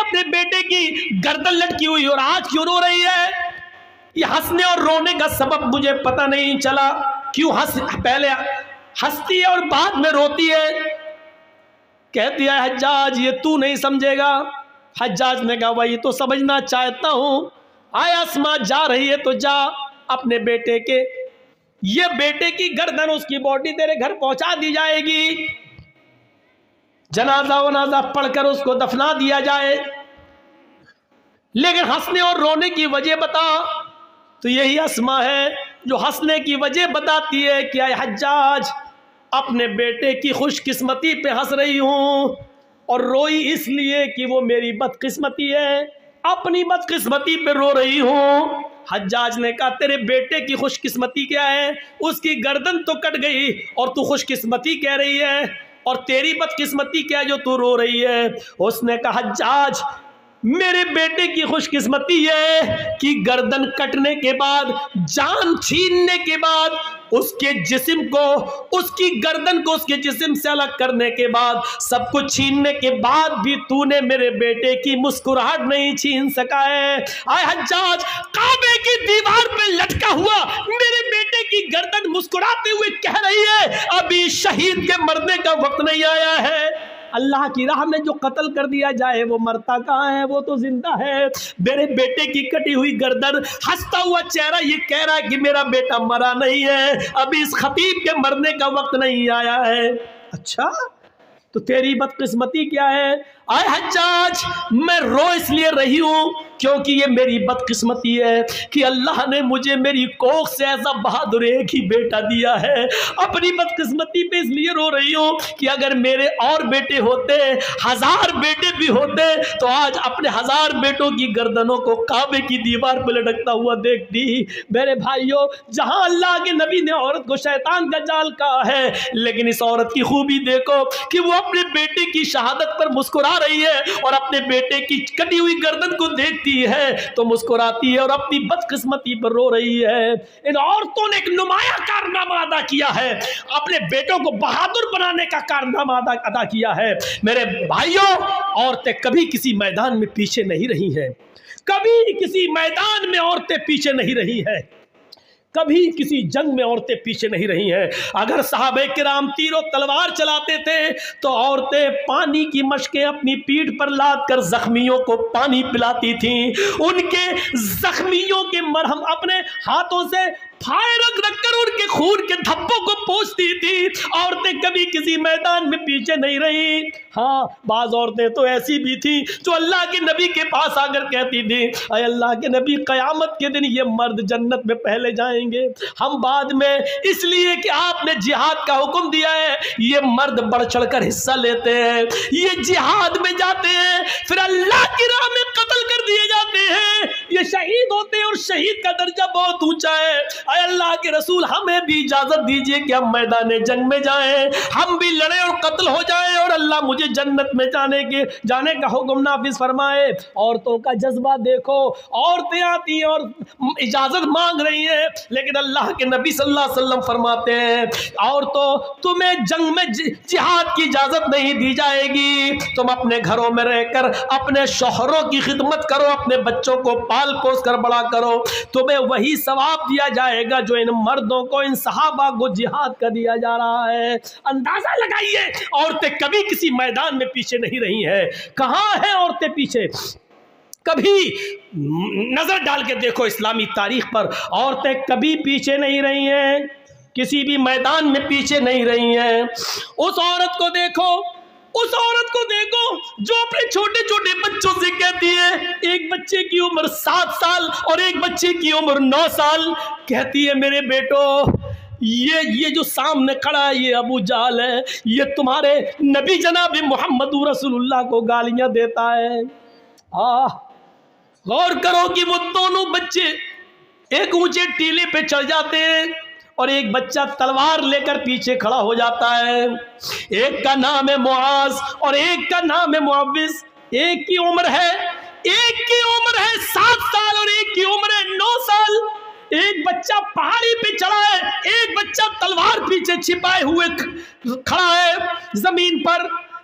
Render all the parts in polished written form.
اپنے بیٹے کی گردن لٹکی ہوئی اور آج کیوں رو رہی ہے؟ یہ ہنسنے اور رونے کا سبب مجھے پتہ نہیں چلا، کیوں پہلے ہنستی ہے اور بعد میں روتی ہے؟ کہتی ہے حجاج یہ تو نہیں سمجھے گا۔ حجاج نے کہا وہی تو سمجھنا چاہتا ہوں، آئے اسما جا رہی ہے تو جا، اپنے بیٹے کے یہ بیٹے کی گردن اس کی باڈی تیرے گھر پہنچا دی جائے گی، جنازہ ونازہ پڑھ کر اس کو دفنا دیا جائے، لیکن ہنسنے اور رونے کی وجہ بتا۔ تو یہی اسما ہے جو ہنسنے کی وجہ بتاتی ہے کہ اے حجاج اپنے بیٹے کی خوش قسمتی پہ ہنس رہی ہوں، اور روئی اس لیے کہ وہ میری بدقسمتی ہے، اپنی بدقسمتی پہ رو رہی ہوں۔ حجاج نے کہا تیرے بیٹے کی خوش قسمتی کیا ہے؟ اس کی گردن تو کٹ گئی اور تو خوش قسمتی کہہ رہی ہے، اور تیری بدقسمتی کیا جو تو رو رہی ہے؟ اس نے کہا حجاج میرے بیٹے کی خوش قسمتی ہے کہ گردن کٹنے کے بعد، جان چھیننے کے بعد، اس کے جسم کو، اس کی گردن کو اس کے جسم سے الگ کرنے کے بعد، سب کچھ چھیننے کے بعد بھی تو نے میرے بیٹے کی مسکراہٹ نہیں چھین سکا ہے۔ اے حجاج کعبے کی دیوار پہ لٹکا ہوا میرے بیٹے کی گردن مسکراتے ہوئے کہہ رہی ہے ابھی شہید کے مرنے کا وقت نہیں آیا ہے۔ اللہ کی راہ میں جو قتل کر دیا جائے وہ مرتا کہاں ہے؟ وہ تو زندہ ہے۔ میرے بیٹے کی کٹی ہوئی گردن، ہنستا ہوا چہرہ یہ کہہ رہا ہے کہ میرا بیٹا مرا نہیں ہے، ابھی اس خطیب کے مرنے کا وقت نہیں آیا ہے۔ اچھا تو تیری بدقسمتی کیا ہے؟ اے حجاج میں رو اس لیے رہی ہوں کیونکہ یہ میری بدقسمتی ہے کہ اللہ نے مجھے میری کوکھ سے ایسا بہادر ایک ہی بیٹا دیا ہے۔ اپنی بدقسمتی پہ اس لیے رو رہی ہوں کہ اگر میرے اور بیٹے ہوتے، 1000 بیٹے بھی ہوتے، تو آج اپنے 1000 بیٹوں کی گردنوں کو کعبے کی دیوار پہ لٹکتا ہوا دیکھتی۔ میرے بھائیوں جہاں اللہ کے نبی نے عورت کو شیطان کا جال کہا ہے، لیکن اس عورت کی خوبی دیکھو کہ وہ اپنے بیٹے کی شہادت پر مسکرا رہی ہے اور اپنے بیٹے کی کٹی ہوئی گردن کو دیکھتی ہے تو مسکراتی ہے اور اپنی بدقسمتی پر رو رہی ہے۔ ان عورتوں نے ایک نمایاں کارنامہ ادا کیا ہے، اپنے بیٹوں کو بہادر بنانے کا کارنامہ ادا کیا ہے۔ میرے بھائیوں عورتیں کبھی کسی میدان میں پیچھے نہیں رہی ہیں، کبھی کسی میدان میں عورتیں پیچھے نہیں رہی ہیں، کبھی کسی جنگ میں عورتیں پیچھے نہیں رہی ہیں۔ اگر صحابہ کرام تیر و تلوار چلاتے تھے تو عورتیں پانی کی مشکیں اپنی پیٹھ پر لاد کر زخمیوں کو پانی پلاتی تھیں، ان کے زخمیوں کے مرہم اپنے ہاتھوں سے پھائے رکھ کر ان کے خون کے دھبوں کو پوچھتی تھی۔ عورتیں کبھی کسی میدان میں پیچھے نہیں رہی۔ ہاں بعض عورتیں تو ایسی بھی تھیں جو اللہ کے نبی کے پاس آ کر کہتی تھی اے اللہ کے نبی قیامت کے دن یہ مرد جنت میں پہلے جائیں گے، ہم بعد میں، اس لیے کہ آپ نے جہاد کا حکم دیا ہے۔ یہ مرد بڑھ چڑھ کر حصہ لیتے ہیں، یہ جہاد میں جاتے ہیں، پھر اللہ کی راہ میں قتل کر دیے جاتے ہیں، یہ شہید ہوتے ہیں اور شہید کا درجہ بہت اونچا ہے۔ اے اللہ کے رسول ہمیں بھی اجازت دیجئے کہ ہم میدان جنگ میں جائیں، ہم بھی لڑیں اور قتل ہو جائیں اور اللہ مجھے جنت میں جانے کا حکم نافذ فرمائے۔ عورتوں کا جذبہ دیکھو، عورتیں آتی ہیں اور اجازت مانگ رہی ہیں، لیکن اللہ کے نبی صلی اللہ علیہ وسلم فرماتے ہیں عورتوں تمہیں جنگ میں جہاد کی اجازت نہیں دی جائے گی، تم اپنے گھروں میں رہ کر اپنے شوہروں کی خدمت کرو، اپنے بچوں کو پال پوس کر بڑا کرو، تمہیں وہی ثواب دیا جائے گا جو ان مردوں کو، ان صحابہ کو جہاد کا دیا جا رہا ہے۔ اندازہ لگائیے عورتیں کبھی کسی میدان میں پیچھے نہیں رہی ہیں۔ کہاں ہیں عورتیں پیچھے؟ کبھی نظر ڈال کے دیکھو اسلامی تاریخ پر، عورتیں کبھی پیچھے نہیں رہی ہیں، کسی بھی میدان میں پیچھے نہیں رہی ہیں۔ اس عورت کو دیکھو، اس عورت کو دیکھو جو اپنے چھوٹے چھوٹے بچوں سے کہتی ہے، ایک بچے کی عمر 7 سال اور ایک بچے کی عمر 9 سال، کہتی ہے میرے بیٹو یہ جو سامنے کھڑا ہے یہ ابو جہل ہے، یہ تمہارے نبی جناب محمد رسول اللہ کو گالیاں دیتا ہے۔ غور کرو کہ وہ دونوں بچے ایک اونچے ٹیلے پہ چڑھ جاتے ہیں اور ایک بچہ تلوار لے کر پیچھے کھڑا ہو جاتا ہے، ایک کا نام ہے معاذ اور ایک کا نام ہے معوذ، ایک کی عمر ہے 7 سال اور ایک کی عمر ہے 9 سال۔ ایک بچہ پہاڑی پہ چڑھا ہے، ایک بچہ تلوار پیچھے چھپائے ہوئے کھڑا ہے زمین پر۔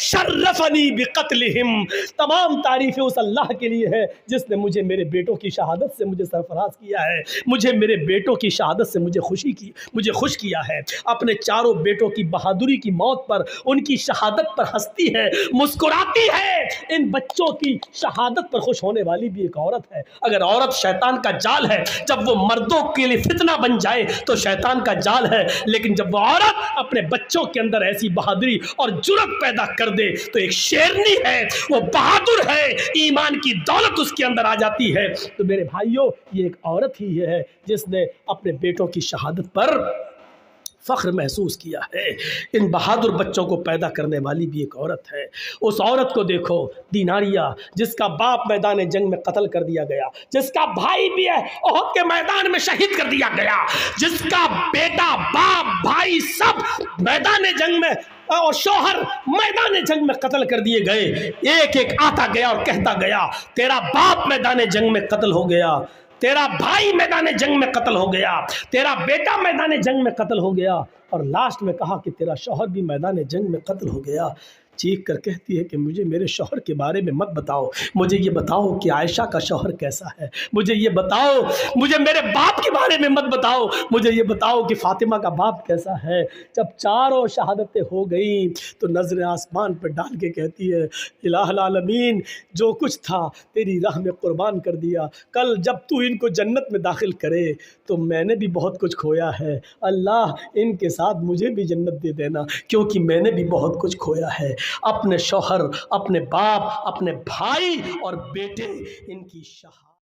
شرفنی بقتلہم، تمام تعریفیں اس اللہ کے لیے ہے جس نے مجھے میرے بیٹوں کی شہادت سے مجھے سرفراز کیا ہے، مجھے میرے بیٹوں کی شہادت سے مجھے خوش کیا ہے، اپنے چاروں بیٹوں کی بہادری کی موت پر، ان کی شہادت پر ہنستی ہے، مسکراتی ہے۔ ان بچوں کی شہادت پر خوش ہونے والی بھی ایک عورت ہے۔ اگر عورت شیطان کا جال ہے، جب وہ مردوں کے لیے فتنہ بن جائے تو شیطان کا جال ہے، لیکن جب وہ عورت اپنے بچوں کے اندر ایسی بہادری اور جرأت پیدا کر دے تو ایک شیرنی ہے، وہ بہادر ہے، ایمان کی دولت اس کے اندر آ جاتی ہے۔ تو میرے بھائیوں، یہ ایک عورت ہی ہے جس نے اپنے بیٹوں کی شہادت پر فخر محسوس کیا ہے۔ ان بہادر بچوں کو پیدا کرنے والی بھی ایک عورت ہے۔ اس عورت کو دیکھو، دیناریہ، جس کا باپ میدان جنگ میں قتل کر دیا گیا، جس کا بھائی بھی ہے احد کے میدان میں شہید کر دیا گیا، جس کا بیٹا، باپ، بھائی سب میدان جنگ میں اور شوہر میدان جنگ میں قتل کر دیے گئے، ایک ایک آتا گیا اور کہتا گیا تیرا باپ میدان جنگ میں قتل ہو گیا، تیرا بھائی میدان جنگ میں قتل ہو گیا، تیرا بیٹا میدان جنگ میں قتل ہو گیا، اور لاسٹ میں کہا کہ تیرا شوہر بھی میدان جنگ میں قتل ہو گیا۔ چیخ کر کہتی ہے کہ مجھے میرے شوہر کے بارے میں مت بتاؤ، مجھے یہ بتاؤ کہ عائشہ کا شوہر کیسا ہے، مجھے یہ بتاؤ، مجھے میرے باپ کے بارے میں مت بتاؤ، مجھے یہ بتاؤ کہ فاطمہ کا باپ کیسا ہے۔ جب چاروں شہادتیں ہو گئیں تو نظر آسمان پر ڈال کے کہتی ہے الہ العالمین، جو کچھ تھا تیری راہ میں قربان کر دیا، کل جب تو ان کو جنت میں داخل کرے تو میں نے بھی بہت کچھ کھویا ہے، اللہ ان کے ساتھ مجھے بھی جنت دے دینا، کیونکہ میں نے بھی بہت کچھ کھویا ہے۔ اپنے شوہر، اپنے باپ، اپنے بھائی اور بیٹے، ان کی شہادت